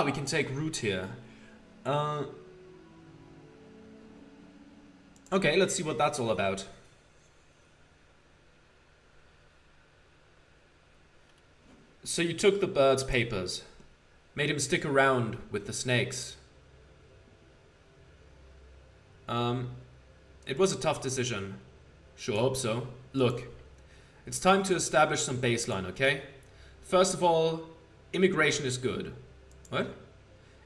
We can take root here. Okay, let's see what that's all about. So you took the bird's papers, made him stick around with the snakes. It was a tough decision. Sure hope so. Look, it's time to establish some baseline, okay? First of all, immigration is good. What?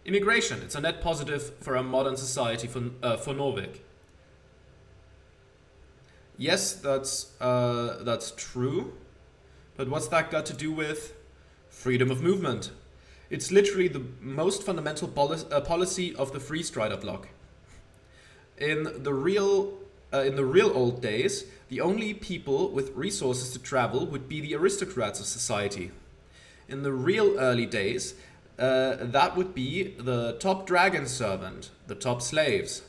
Immigration, it's a net positive for our modern society for Norvik. Yes, that's true. But what's that got to do with freedom of movement? It's literally the most fundamental policy of the Free Strider bloc. In the real old days, the only people with resources to travel would be the aristocrats of society. In the real early days, that would be the top dragon servant, the top slaves.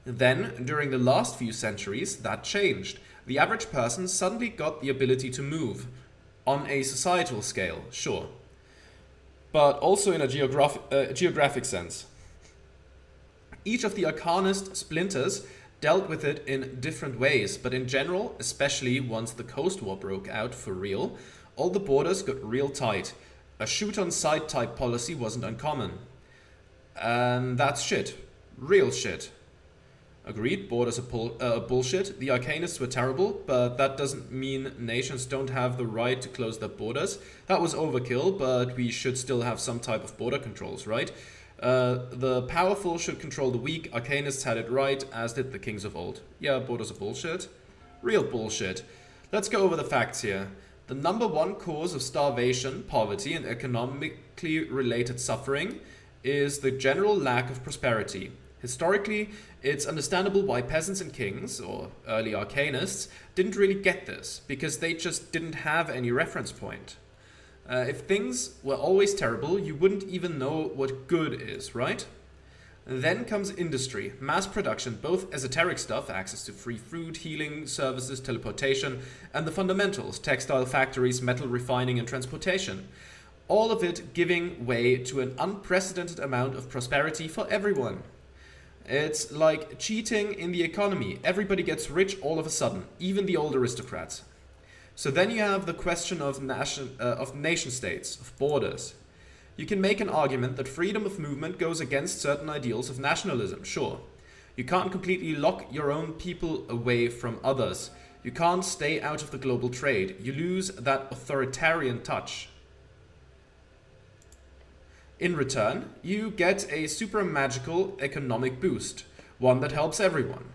Then, during the last few centuries, that changed. The average person suddenly got the ability to move. On a societal scale, sure. But also in a geographic sense. Each of the Arcanist splinters dealt with it in different ways, but in general, especially once the Coast War broke out for real, all the borders got real tight. A shoot-on-sight type policy wasn't uncommon. And that's shit. Real shit. Agreed, borders are bullshit. The Arcanists were terrible, but that doesn't mean nations don't have the right to close their borders. That was overkill, but we should still have some type of border controls, right? The powerful should control the weak. Arcanists had it right, as did the kings of old. Yeah, borders are bullshit. Real bullshit. Let's go over the facts here. The number one cause of starvation, poverty, and economically related suffering is the general lack of prosperity. Historically, it's understandable why peasants and kings, or early arcanists, didn't really get this, because they just didn't have any reference point. If things were always terrible, you wouldn't even know what good is, right? Then comes industry, mass production, both esoteric stuff, access to free food, healing services, teleportation, and the fundamentals, textile factories, metal refining, and transportation. All of it giving way to an unprecedented amount of prosperity for everyone. It's like cheating in the economy. Everybody gets rich all of a sudden, even the old aristocrats. So then you have the question of nation states, of borders. You can make an argument that freedom of movement goes against certain ideals of nationalism, sure. You can't completely lock your own people away from others. You can't stay out of the global trade. You lose that authoritarian touch. In return, you get a super magical economic boost, one that helps everyone.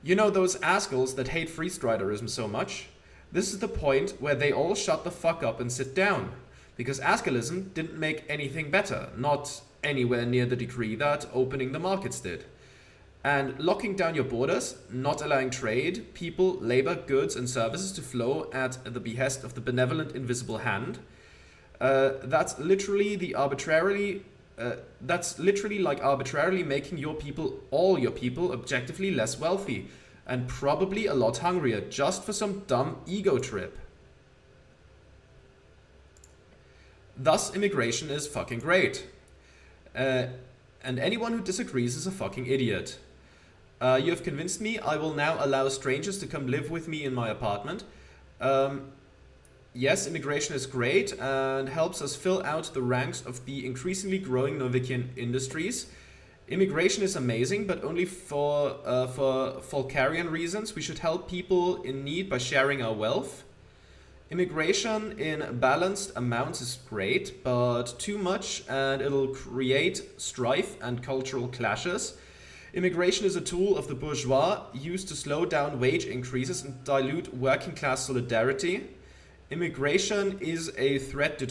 You know those assholes that hate freestriderism so much? This is the point where they all shut the fuck up and sit down, because Askelism didn't make anything better, not anywhere near the degree that opening the markets did. And locking down your borders, not allowing trade, people, labor, goods and services to flow at the behest of the benevolent invisible hand, that's literally like arbitrarily making your people, all your people, objectively less wealthy and probably a lot hungrier just for some dumb ego trip. Thus, immigration is fucking great. And anyone who disagrees is a fucking idiot. You have convinced me. I will now allow strangers to come live with me in my apartment. Yes, immigration is great and helps us fill out the ranks of the increasingly growing Novikian industries. Immigration is amazing, but only for Volcarian reasons. We should help people in need by sharing our wealth. Immigration in balanced amounts is great, but too much and it'll create strife and cultural clashes. Immigration is a tool of the bourgeois used to slow down wage increases and dilute working class solidarity. Immigration is a threat to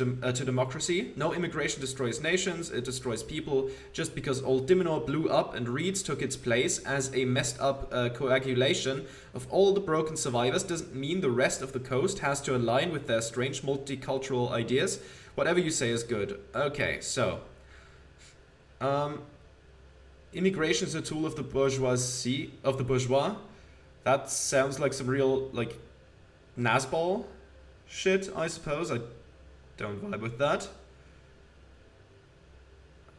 democracy. No, immigration destroys nations, it destroys people. Just because Old Diminor blew up and Reeds took its place as a messed up coagulation of all the broken survivors doesn't mean the rest of the coast has to align with their strange multicultural ideas. Whatever you say is good. Okay, so immigration is a tool of the bourgeois. That sounds like some real like Nazball shit, I suppose. I don't vibe with that.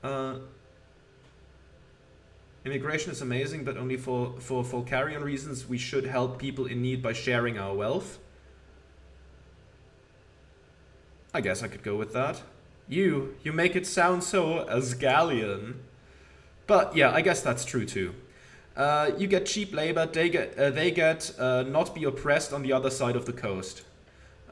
Uh, Immigration is amazing, but only for Volcarian reasons. We should help people in need by sharing our wealth. I guess I could go with that. You make it sound so Asgalian. But yeah, I guess that's true too. You get cheap labor, they get not be oppressed on the other side of the coast.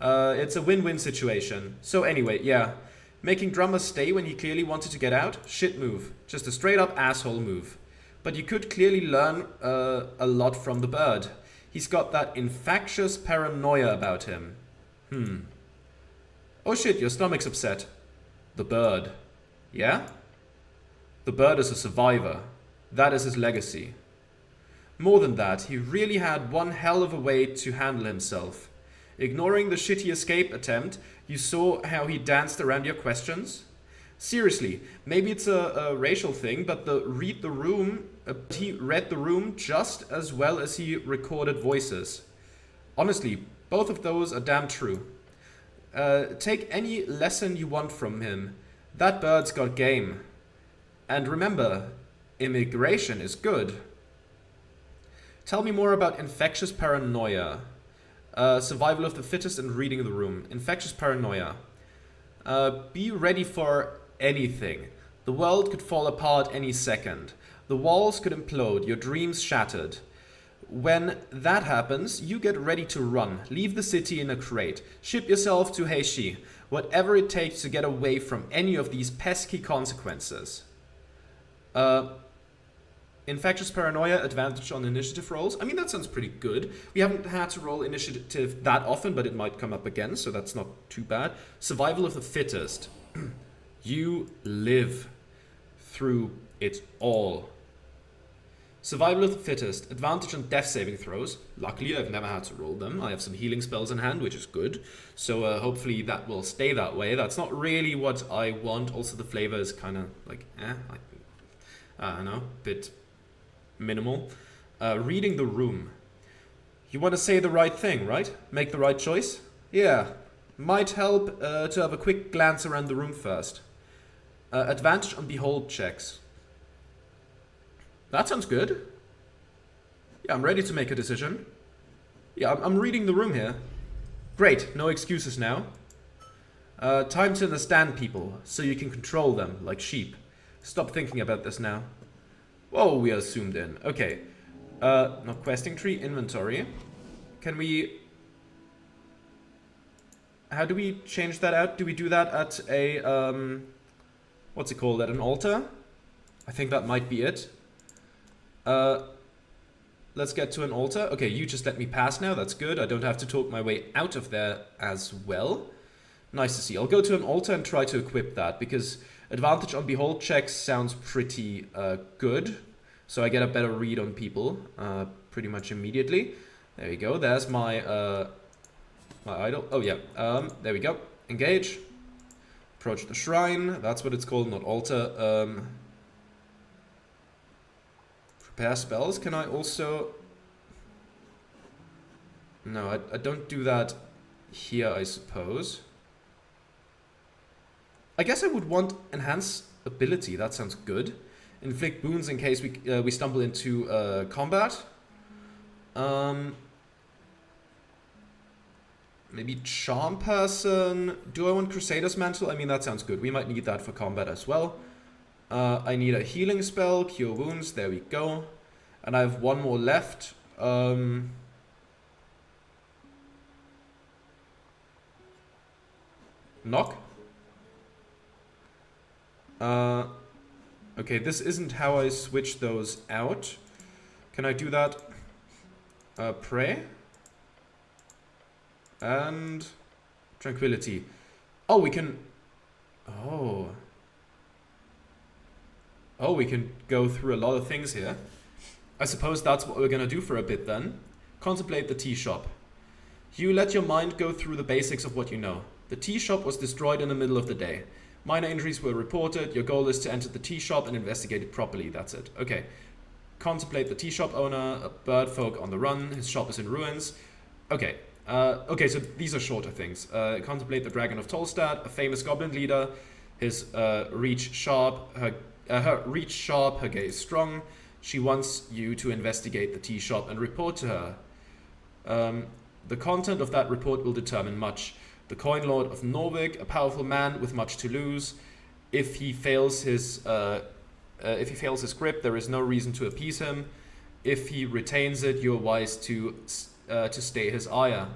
It's a win-win situation. So anyway, yeah. Making Drummer stay when he clearly wanted to get out? Shit move. Just a straight up asshole move. But you could clearly learn a lot from the bird. He's got that infectious paranoia about him. Oh shit, your stomach's upset. The bird. Yeah? The bird is a survivor. That is his legacy. More than that, he really had one hell of a way to handle himself. Ignoring the shitty escape attempt, you saw how he danced around your questions? Seriously, maybe it's a racial thing, but he read the room just as well as he recorded voices. Honestly, both of those are damn true. Take any lesson you want from him. That bird's got game. And remember, immigration is good. Tell me more about infectious paranoia. Survival of the fittest and reading the room. Infectious paranoia. Be ready for anything. The world could fall apart any second. The walls could implode, your dreams shattered. When that happens, you get ready to run. Leave the city in a crate. Ship yourself to Heishi. Whatever it takes to get away from any of these pesky consequences. Infectious paranoia, advantage on initiative rolls. I mean, that sounds pretty good. We haven't had to roll initiative that often, but it might come up again, so that's not too bad. Survival of the fittest. You live through it all. Survival of the fittest. Advantage on death saving throws. Luckily, I've never had to roll them. I have some healing spells in hand, which is good. So hopefully that will stay that way. That's not really what I want. Also, the flavor is kind of like, I don't know, bit minimal. Reading the room. You want to say the right thing, right? Make the right choice? Yeah. Might help to have a quick glance around the room first. Advantage on behold checks. That sounds good. Yeah, I'm ready to make a decision. Yeah, I'm reading the room here. Great, no excuses now. Time to understand people, so you can control them, like sheep. Stop thinking about this now. Whoa, we are zoomed in. Okay. Not questing tree, inventory. Can we... How do we change that out? Do we do that at a, what's it called? At an altar? I think that might be it. Let's get to an altar. Okay, you just let me pass now. That's good. I don't have to talk my way out of there as well. Nice to see. I'll go to an altar and try to equip that, because advantage on behold checks sounds pretty good. So I get a better read on people pretty much immediately. There we go. There's my my idol. Oh yeah. There we go. Engage. Approach the shrine. That's what it's called, not altar. Prepare spells. Can I also... No, I don't do that here, I suppose. I guess I would want enhance ability. That sounds good. Inflict wounds in case we stumble into combat. Maybe charm person. Do I want Crusader's Mantle? I mean, that sounds good. We might need that for combat as well. I need a healing spell, cure wounds. There we go. And I have one more left. Knock. Okay, this isn't how I switch those out. Can I do that? Pray. And tranquility. Oh, we can... Oh. Oh, we can go through a lot of things here. I suppose that's what we're gonna do for a bit then. Contemplate the tea shop. You let your mind go through the basics of what you know. The tea shop was destroyed in the middle of the day. Minor injuries were reported. Your goal is to enter the tea shop and investigate it properly. That's it. Okay. Contemplate the tea shop owner. A bird folk on the run. His shop is in ruins. Okay. Okay, so these are shorter things. Contemplate the Dragon of Tolstad, a famous goblin leader. His reach sharp, her reach sharp, her gaze strong. She wants you to investigate the tea shop and report to her. The content of that report will determine much. The coin lord of Norvik, a powerful man with much to lose. If he fails his grip, there is no reason to appease him. If he retains it, you are wise to stay his ire.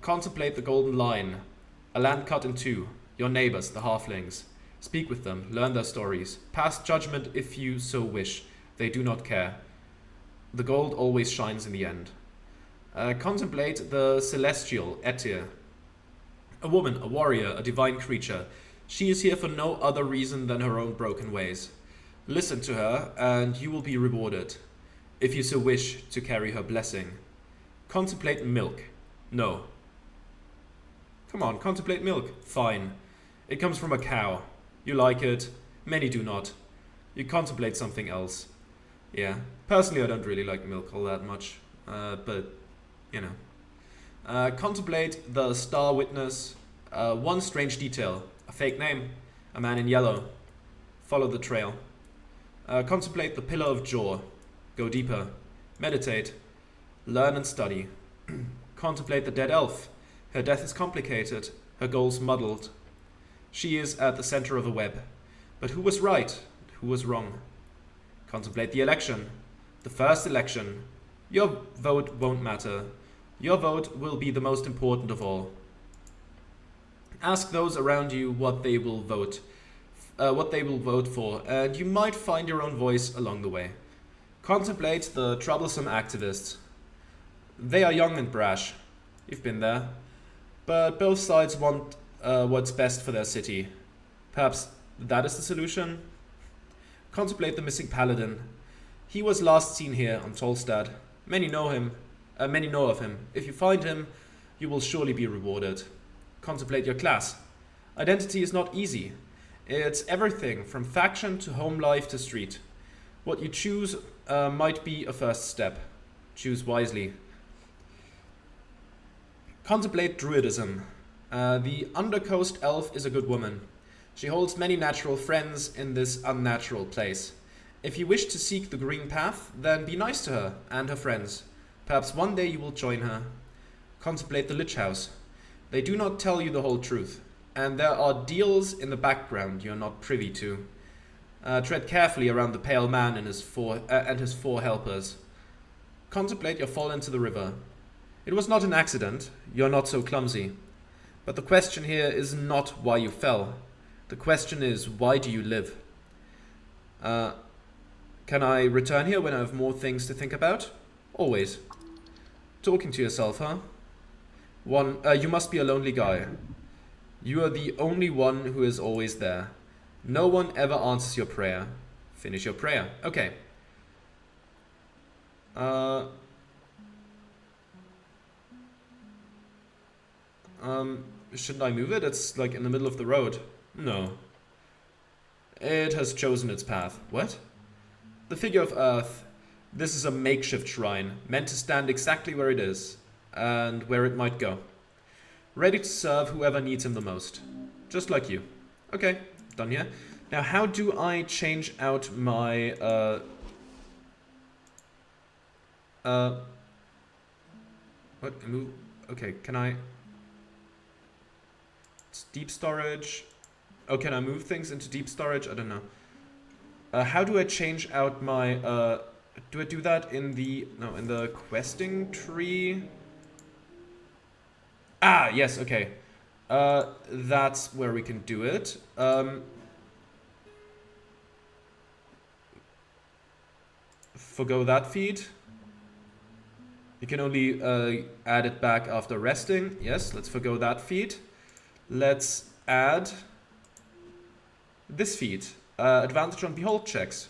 Contemplate the golden line, a land cut in two. Your neighbors, the halflings. Speak with them, learn their stories. Pass judgment if you so wish. They do not care. The gold always shines in the end. Contemplate the celestial Etir. A woman, a warrior, a divine creature. She is here for no other reason than her own broken ways. Listen to her, and you will be rewarded, if you so wish to carry her blessing. Contemplate milk. No. Come on, contemplate milk. Fine. It comes from a cow. You like it. Many do not. You contemplate something else. Yeah. Personally, I don't really like milk all that much. But, you know. Contemplate the star witness. One strange detail. A fake name. A man in yellow. Follow the trail. Contemplate the pillar of jaw. Go deeper. Meditate. Learn and study. Contemplate the dead elf. Her death is complicated. Her goals muddled. She is at the center of a web. But who was right? Who was wrong? Contemplate the election. The first election. Your vote won't matter. Your vote will be the most important of all. Ask those around you what they will vote for, and you might find your own voice along the way. Contemplate the troublesome activists. They are young and brash. You've been there. But both sides want what's best for their city. Perhaps that is the solution? Contemplate the missing paladin. He was last seen here on Tolstad. Many know of him. If you find him, you will surely be rewarded. Contemplate your class. Identity is not easy. It's everything from faction to home life to street. What you choose might be a first step. Choose wisely. Contemplate druidism. The Undercoast elf is a good woman. She holds many natural friends in this unnatural place. If you wish to seek the green path, then be nice to her and her friends. Perhaps one day you will join her. Contemplate the Lich House. They do not tell you the whole truth, and there are deals in the background you are not privy to. Tread carefully around the pale man and his four helpers. Contemplate your fall into the river. It was not an accident. You are not so clumsy. But the question here is not why you fell. The question is, why do you live? Can I return here when I have more things to think about? Always. Talking to yourself, huh? You must be a lonely guy. You are the only one who is always there. No one ever answers your prayer. Finish your prayer. Okay. Shouldn't I move it? It's like in the middle of the road. No. It has chosen its path. What? The figure of Earth. This is a makeshift shrine, meant to stand exactly where it is, and where it might go. Ready to serve whoever needs him the most. Just like you. Okay, done here. Now, how do I change out my, what? Move? Okay, can I... It's deep storage. Oh, can I move things into deep storage? I don't know. How do I change out my, do I do that in the, no, in the questing tree? Ah, yes, okay. That's where we can do it. Forgo that feed. You can only add it back after resting. Yes, let's forgo that feed. Let's add this feed. Advantage on behold checks.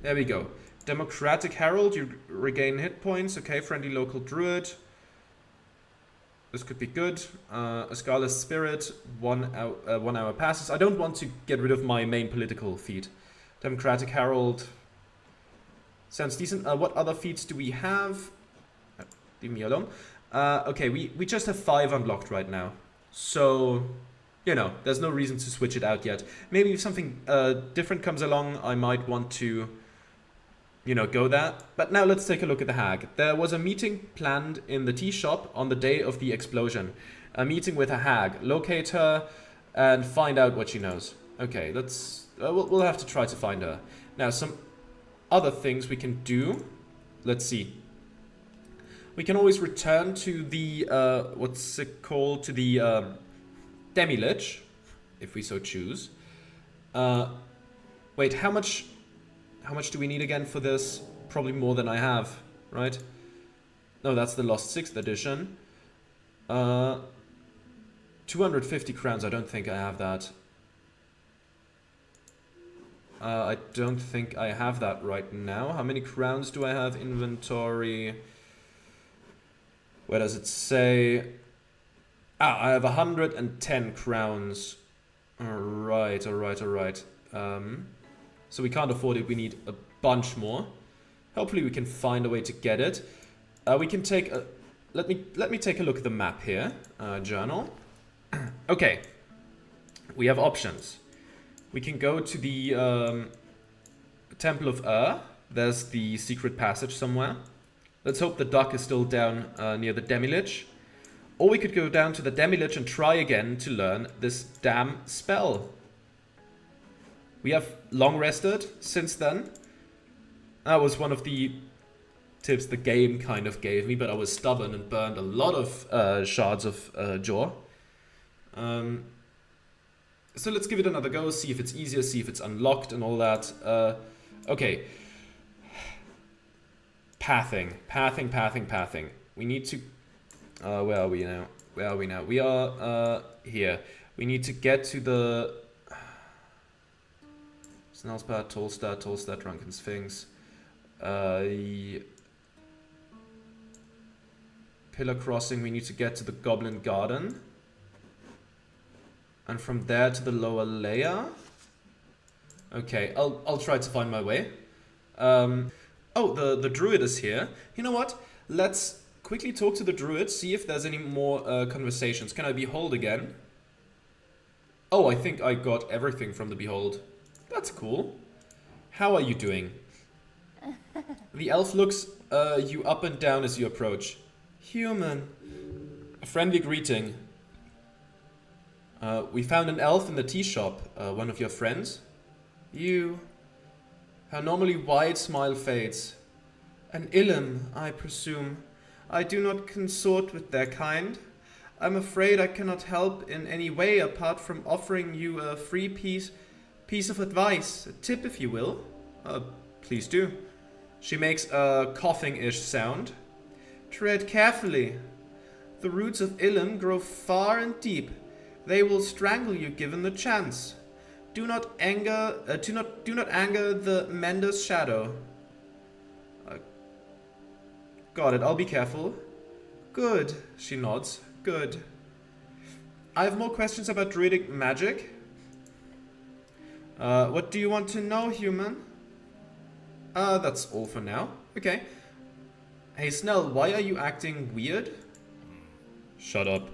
There we go. Democratic Herald, you regain hit points. Okay, friendly local druid. This could be good. A Scarlet Spirit, 1 hour passes. I don't want to get rid of my main political feed. Democratic Herald sounds decent. What other feeds do we have? Leave me alone. Okay, we just have 5 unlocked right now. So you know, there's no reason to switch it out yet. Maybe if something different comes along, I might want to, you know, go there. But now let's take a look at the hag. There was a meeting planned in the tea shop on the day of the explosion. A meeting with a hag. Locate her and find out what she knows. Okay, let's... we'll have to try to find her. Now, some other things we can do. Let's see. We can always return to the... what's it called? To the Demi-Lich, if we so choose. Wait, how much do we need again for this? Probably more than I have, right? No, that's the Lost 6th edition. 250 crowns, I don't think I have that. I don't think I have that right now. How many crowns do I have? Inventory. Where does it say? I have 110 crowns. Alright. So we can't afford it, we need a bunch more. Hopefully we can find a way to get it. We can take a... Let me take a look at the map here. Journal. Okay. We have options. We can go to the Temple of There's the secret passage somewhere. Let's hope the duck is still down near the Demi-Lich. Or we could go down to the Demi-Lich and try again to learn this damn spell. We have long rested since then. That was one of the tips the game kind of gave me, but I was stubborn and burned a lot of shards of jaw. So let's give it another go, see if it's easier, see if it's unlocked and all that. Okay. Pathing. We need to... where are we now? We are here. We need to get to the... Snellspad, Tolstad, Drunken Sphinx. Pillar Crossing, we need to get to the Goblin Garden. And from there to the lower layer. Okay, I'll try to find my way. Oh, the druid is here. You know what? Let's quickly talk to the druid, see if there's any more conversations. Can I behold again? Oh, I think I got everything from the behold. That's cool. How are you doing? The elf looks you up and down as you approach. Human. A friendly greeting. We found an elf in the tea shop. One of your friends? You. Her normally wide smile fades. An Ilum, I presume. I do not consort with their kind. I'm afraid I cannot help in any way apart from offering you a free piece of advice. A tip, if you will. Please do. She makes a coughing-ish sound. Tread carefully. The roots of Ilum grow far and deep. They will strangle you given the chance. Do not anger the Mender's shadow. Got it, I'll be careful. Good, she nods. Good. I have more questions about druidic magic. What do you want to know, human? That's all for now. Okay. Hey, Snell, why are you acting weird? Shut up.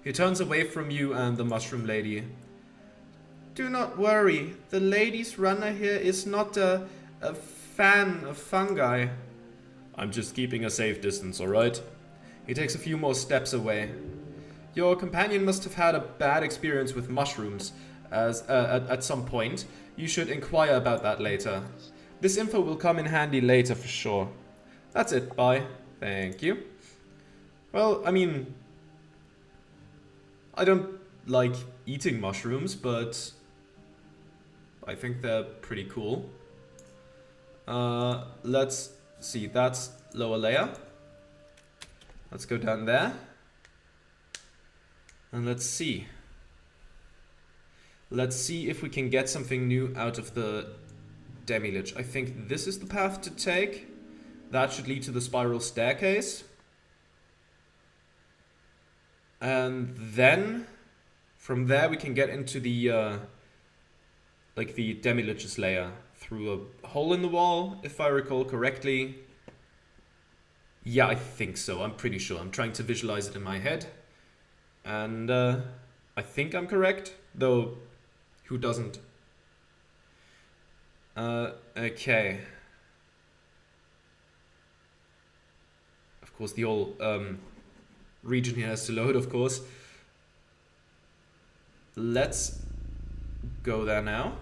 He turns away from you and the mushroom lady. Do not worry. The ladies' runner here is not a fan of fungi. I'm just keeping a safe distance, alright? He takes a few more steps away. Your companion must have had a bad experience with mushrooms at some point. You should inquire about that later. This info will come in handy later for sure. That's it, bye. Thank you. Well, I mean... I don't like eating mushrooms, but... I think they're pretty cool. Let's see, that's lower layer. Let's go down there. And let's see. Let's see if we can get something new out of the Demi-Lich. I think this is the path to take. That should lead to the spiral staircase. And then from there we can get into the like the Demi-Lich's lair through a hole in the wall, if I recall correctly. Yeah, I think so. I'm pretty sure. I'm trying to visualize it in my head. And I think I'm correct, though who doesn't? Okay. Of course, the whole region here has to load, of course. Let's go there now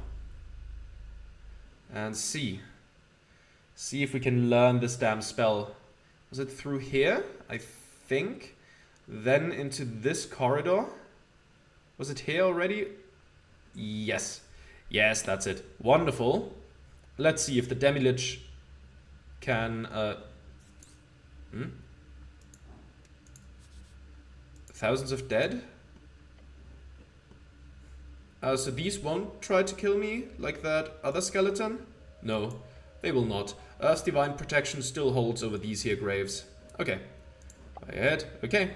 and see if we can learn this damn spell. Was it through here? I think. Then into this corridor. Was it here already? Yes. Yes, that's it. Wonderful. Let's see if the Demi-Lich can... Thousands of dead? So these won't try to kill me like that other skeleton? No, they will not. Earth's divine protection still holds over these here graves. Okay. Ahead. Okay.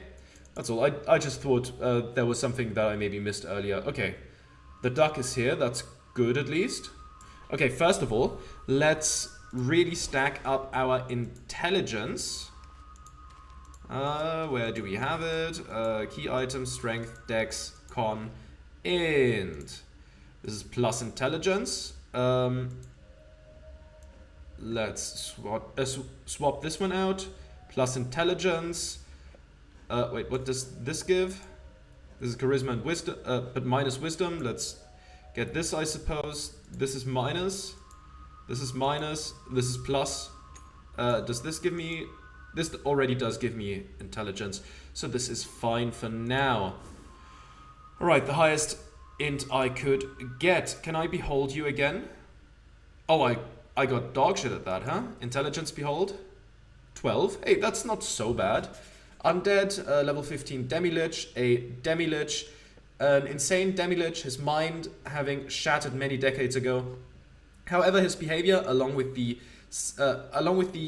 That's all. I just thought there was something that I maybe missed earlier. Okay. The duck is here. That's good at least. Okay, first of all, let's really stack up our intelligence. Where do we have it? Key items, strength, dex, con, int. This is plus intelligence. Let's swap this one out. Plus intelligence. Wait, what does this give? This is charisma and wisdom, but minus wisdom. Let's get this, I suppose. This is minus. This is minus. This is plus. Does this give me... This already does give me intelligence. So this is fine for now. Alright, the highest int I could get. Can I behold you again? Oh, I got dog shit at that, huh? Intelligence behold. 12. Hey, that's not so bad. Undead, level 15 Demi-Lich, a Demi-Lich, an insane Demi-Lich, his mind having shattered many decades ago. However, his behavior, along with the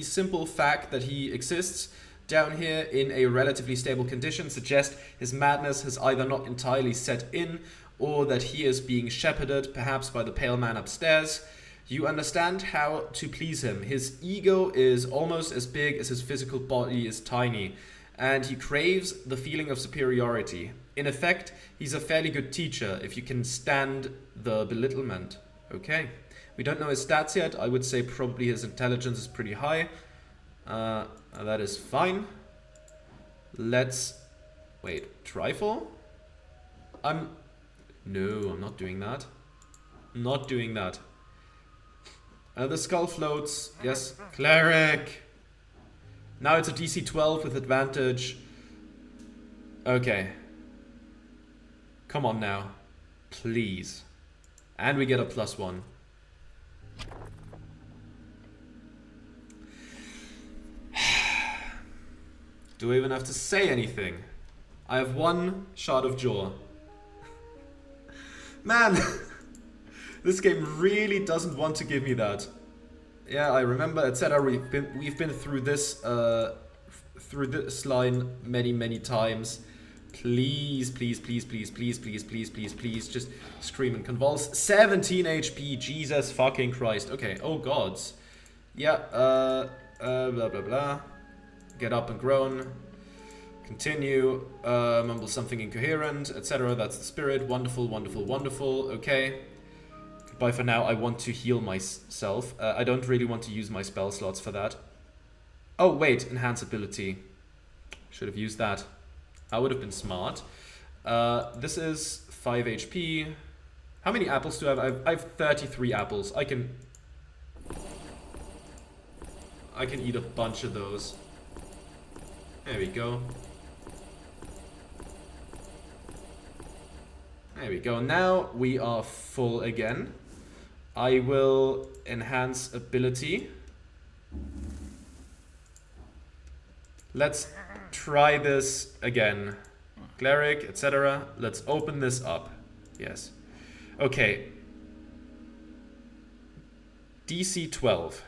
simple fact that he exists down here in a relatively stable condition, suggest his madness has either not entirely set in, or that he is being shepherded, perhaps by the pale man upstairs. You understand how to please him. His ego is almost as big as his physical body is tiny, and he craves the feeling of superiority. In effect, he's a fairly good teacher if you can stand the belittlement. Okay. We don't know his stats yet. I would say probably his intelligence is pretty high. That is fine. Let's... Wait, trifle? No, I'm not doing that. Not doing that. The skull floats. Yes, cleric. Now it's a DC 12 with advantage. Okay. Come on now. Please. And we get a +1. Do I even have to say anything? I have one shard of jaw. Man, this game really doesn't want to give me that. Yeah, I remember, etc. We've been through this line many times. Please, please, please, please, please, please, please, please, please, just scream and convulse. 17 HP, Jesus fucking Christ. Okay, oh gods. Yeah, blah blah blah. Get up and groan. Continue. Mumble something incoherent, etc. That's the spirit. Wonderful, wonderful, wonderful. Okay. Goodbye for now. I want to heal myself. I don't really want to use my spell slots for that. Oh, wait. Enhance ability. Should have used that. I would have been smart. This is 5 HP. How many apples do I have? I have 33 apples. I can eat a bunch of those. There we go. There we go. Now we are full again. I will enhance ability. Let's try this again. Cleric, etc. Let's open this up. Yes. Okay. DC 12.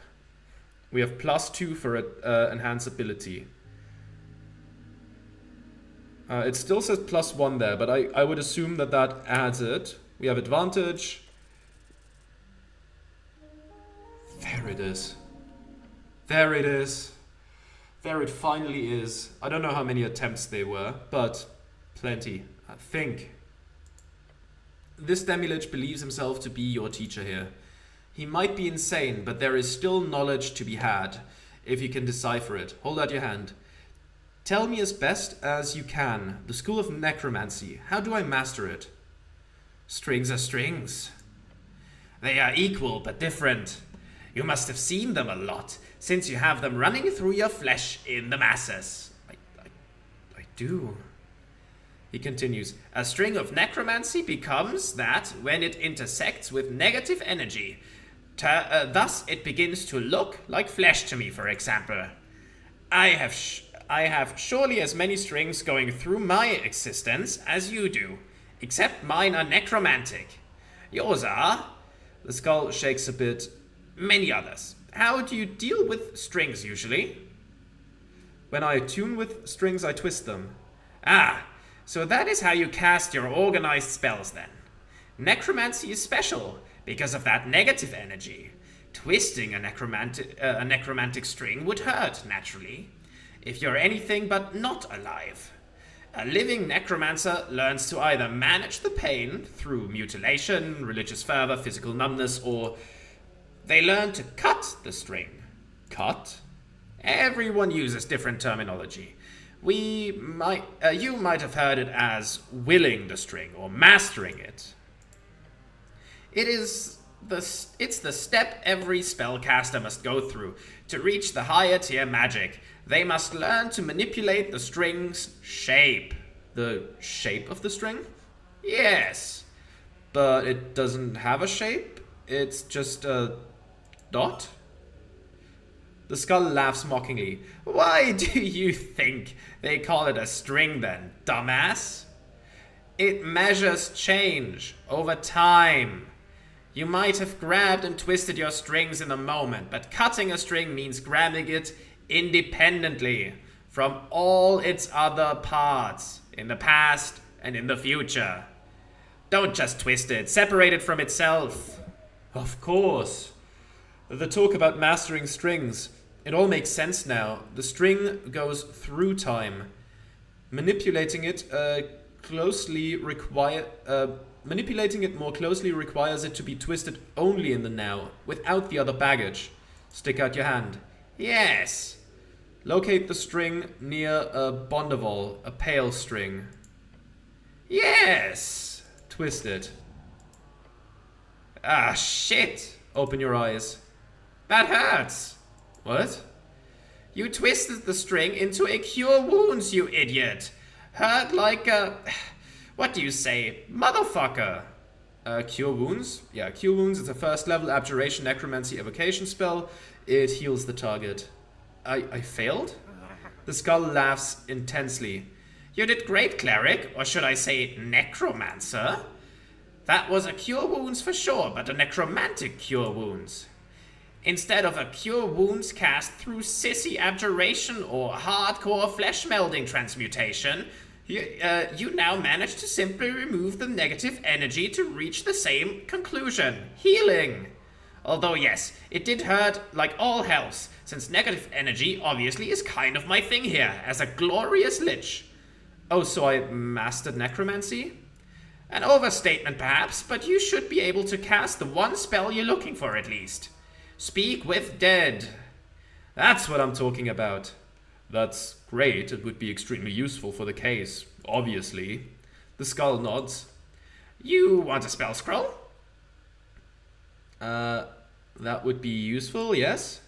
We have +2 for enhance ability. It still says +1 there, but I would assume that that adds it. We have advantage. There it is. There it is. There it finally is. I don't know how many attempts they were, but plenty. I think. This demi-lich believes himself to be your teacher here. He might be insane, but there is still knowledge to be had, if you can decipher it. Hold out your hand. Tell me as best as you can. The school of necromancy. How do I master it? Strings are strings. They are equal but different. You must have seen them a lot, since you have them running through your flesh in the masses. I do. He continues, a string of necromancy becomes that when it intersects with negative energy. Thus it begins to look like flesh to me, for example. I have surely as many strings going through my existence as you do, except mine are necromantic. Yours are. The skull shakes a bit. Many others. How do you deal with strings usually? When I attune with strings, I twist them. Ah, so that is how you cast your organized spells then. Necromancy is special because of that negative energy. Twisting a necromantic string would hurt, naturally, if you're anything but not alive. A living necromancer learns to either manage the pain through mutilation, religious fervor, physical numbness, or they learn to cut the string. Cut? Everyone uses different terminology. You might have heard it as willing the string or mastering it. It's the step every spellcaster must go through to reach the higher tier magic. They must learn to manipulate the string's shape. The shape of the string? Yes. But it doesn't have a shape? It's just a dot? The skull laughs mockingly. Why do you think they call it a string then, dumbass? It measures change over time. You might have grabbed and twisted your strings in a moment, but cutting a string means grabbing it independently from all its other parts, in the past and in the future. Don't just twist it, separate it from itself. Of course. The talk about mastering strings, it all makes sense now. The string goes through time. Manipulating it more closely requires it to be twisted only in the now, without the other baggage. Stick out your hand. Yes. Locate the string near a bondavol, a pale string. Yes. Twist it. Ah, shit. Open your eyes. That hurts. What? You twisted the string into a cure wounds, you idiot. Hurt like a... What do you say? Motherfucker. Cure wounds? Yeah, cure wounds is a first level abjuration necromancy evocation spell. It heals the target. I failed? The skull laughs intensely. You did great, cleric, or should I say necromancer? That was a cure wounds for sure, but a necromantic cure wounds. Instead of a cure wounds cast through sissy abjuration or hardcore flesh melding transmutation, you now manage to simply remove the negative energy to reach the same conclusion. Healing. Although yes, it did hurt like all hells, since negative energy obviously is kind of my thing here, as a glorious lich. Oh, so I mastered necromancy? An overstatement perhaps, but you should be able to cast the one spell you're looking for at least. Speak with dead. That's what I'm talking about. That's great. It would be extremely useful for the case, obviously. The skull nods. You want a spell scroll? That would be useful, yes.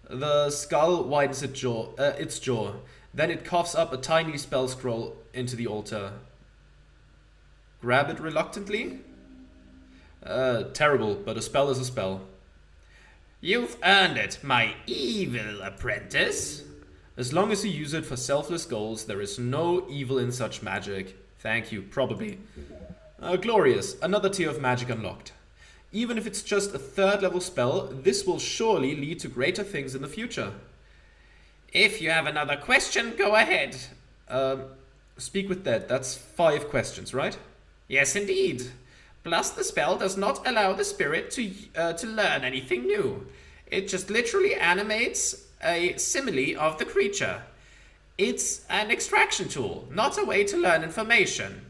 The skull widens its jaw. Then it coughs up a tiny spell scroll into the altar. Grab it reluctantly? Terrible, but a spell is a spell. You've earned it, my evil apprentice. As long as you use it for selfless goals, there is no evil in such magic. Thank you, probably. Glorious, another tier of magic unlocked. Even if it's just a third level spell, this will surely lead to greater things in the future. If you have another question, go ahead. Speak with dead, that's 5 questions, right? Yes, indeed. Plus, the spell does not allow the spirit to learn anything new. It just literally animates a simile of the creature. It's an extraction tool, not a way to learn information.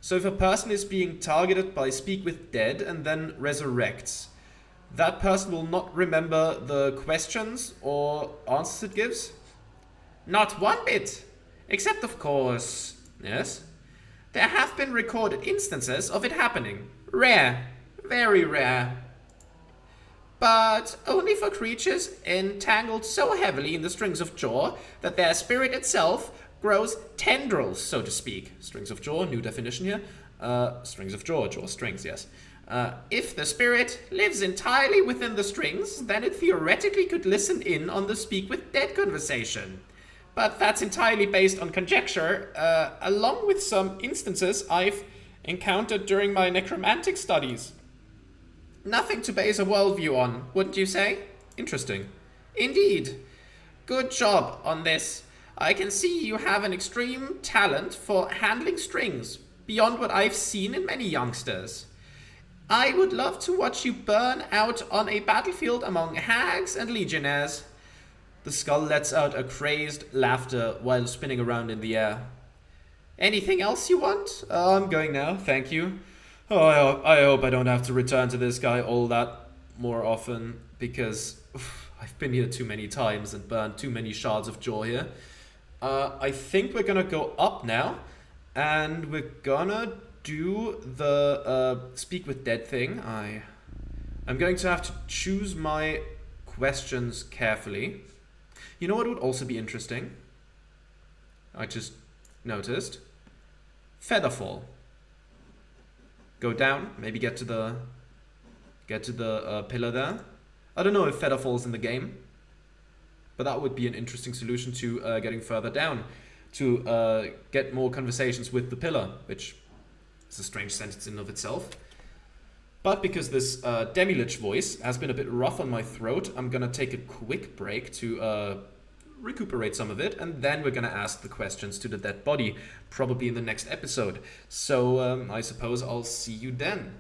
So if a person is being targeted by Speak with Dead and then resurrects, that person will not remember the questions or answers it gives? Not one bit. Except, of course, yes, there have been recorded instances of it happening. Rare. Very rare. But only for creatures entangled so heavily in the strings of jaw that their spirit itself grows tendrils, so to speak. Strings of jaw, new definition here. Strings of jaw strings, yes. If the spirit lives entirely within the strings, then it theoretically could listen in on the Speak with Dead conversation. But that's entirely based on conjecture, along with some instances I've encountered during my necromantic studies. Nothing to base a worldview on, wouldn't you say? Interesting. Indeed. Good job on this. I can see you have an extreme talent for handling strings, beyond what I've seen in many youngsters. I would love to watch you burn out on a battlefield among hags and legionnaires. The skull lets out a crazed laughter while spinning around in the air. Anything else you want? I'm going now, thank you. Oh, I hope I don't have to return to this guy all that more often, because I've been here too many times and burned too many shards of jaw here. I think we're gonna go up now, and we're gonna do the Speak with Dead thing. I'm going to have to choose my questions carefully. You know what would also be interesting? I just noticed. Featherfall. Go down, maybe get to the pillar there. I don't know if Featherfall's in the game, but that would be an interesting solution to getting further down, to get more conversations with the pillar, which is a strange sentence in of itself. But because this Demi-Lich voice has been a bit rough on my throat, I'm gonna take a quick break to recuperate some of it, and then we're gonna ask the questions to the dead body, probably in the next episode. So I suppose I'll see you then.